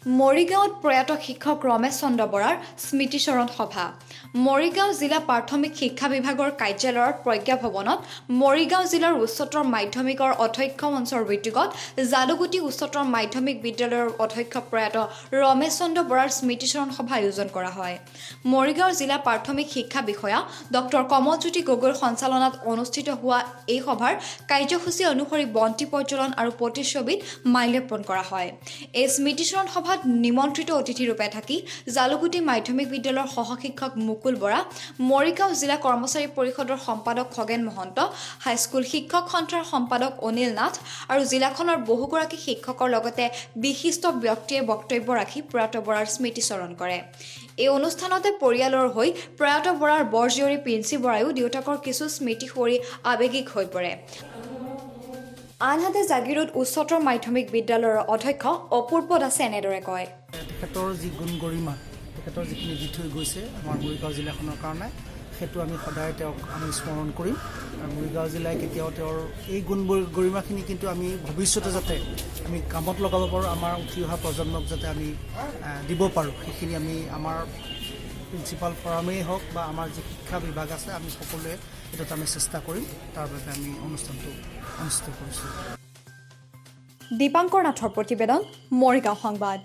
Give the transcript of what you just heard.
মৰিগাঁৱত প্ৰয়াত শিক্ষক ৰমেশ চন্দ্ৰ বৰাৰ স্মৃতিচৰণ সভা। মৰিগাঁও জিলা প্ৰাথমিক শিক্ষা বিভাগৰ কাৰ্যালয়ৰ প্ৰজ্ঞা ভৱনত মৰিগাঁও জিলাৰ উচ্চতৰ মাধ্যমিকৰ অধ্যক্ষ মঞ্চৰ উদ্যোগত জালুগুটি উচ্চতৰ মাধ্যমিক বিদ্যালয়ৰ অধ্যক্ষ প্ৰয়াত ৰমেশ চন্দ্ৰ বৰাৰ স্মৃতিচৰণ সভা আয়োজন কৰা হয়। মৰিগাঁও জিলা প্ৰাথমিক শিক্ষা বিষয়া ডক্টৰ কমলজ্যোতি গগৈৰ সঞ্চালনাত অনুষ্ঠিত হোৱা এই সভাৰ কাৰ্যসূচী অনুসৰি বন্তি প্ৰজ্বলন আৰু প্ৰতিচ্ছবিত মাল্যাৰ্পণ কৰা হয়। এই স্মৃতিচৰণ সভাত নিমন্ত্ৰিত অতিথিৰূপে থাকি জালুগুটি মাধ্যমিক বিদ্যালয়ৰ সহশিক্ষক মুকুল বৰা, মৰিগাঁও জিলা কৰ্মচাৰী পৰিষদৰ সম্পাদক খগেন মহন্ত, হাইস্কুল শিক্ষক সন্থাৰ সম্পাদক অনিল নাথ আৰু জিলাখনৰ বহুগৰাকী শিক্ষকৰ লগতে বিশিষ্ট ব্যক্তিয়ে বক্তব্য ৰাখি প্ৰয়াত বৰাৰ স্মৃতিচৰণ কৰে। এই অনুষ্ঠানতে পৰিয়ালৰ হৈ প্ৰয়াত বৰাৰ বৰজীয়ৰী প্ৰিন্সি বৰায়ো দেউতাকৰ কিছু স্মৃতি সোঁৱৰি আৱেগিক হৈ পৰে। আনহাতে জাগিৰোড উচ্চতৰ মাধ্যমিক বিদ্যালয়ৰ অধ্যক্ষ অপূৰ্ব দাসে এনেদৰে কয়। তেখেতৰ যি গুণ গৰিমা, তেখেতৰ যিখিনি দি থৈ গৈছে আমাৰ মৰিগাঁও জিলাখনৰ কাৰণে, সেইটো আমি সদায় তেওঁক আমি স্মৰণ কৰিম। আৰু মৰিগাঁও জিলাই কেতিয়াও তেওঁৰ এই গুণ গৰিমাখিনি কিন্তু আমি ভৱিষ্যতে যাতে আমি কামত লগাব পাৰোঁ, আমাৰ উঠি অহা প্ৰজন্মক যাতে আমি দিব পাৰোঁ, সেইখিনি আমি আমাৰ প্ৰিন্সিপাল ফৰামেই হওক বা আমাৰ যি শিক্ষা বিভাগ আছে, আমি সকলোৱে এইটোত আমি চেষ্টা কৰিম। তাৰ বাবে আমি অনুষ্ঠানটো অনুষ্ঠিত কৰিছোঁ। দীপাংকৰ নাথৰ প্ৰতিবেদন, মৰিগাঁও সংবাদ।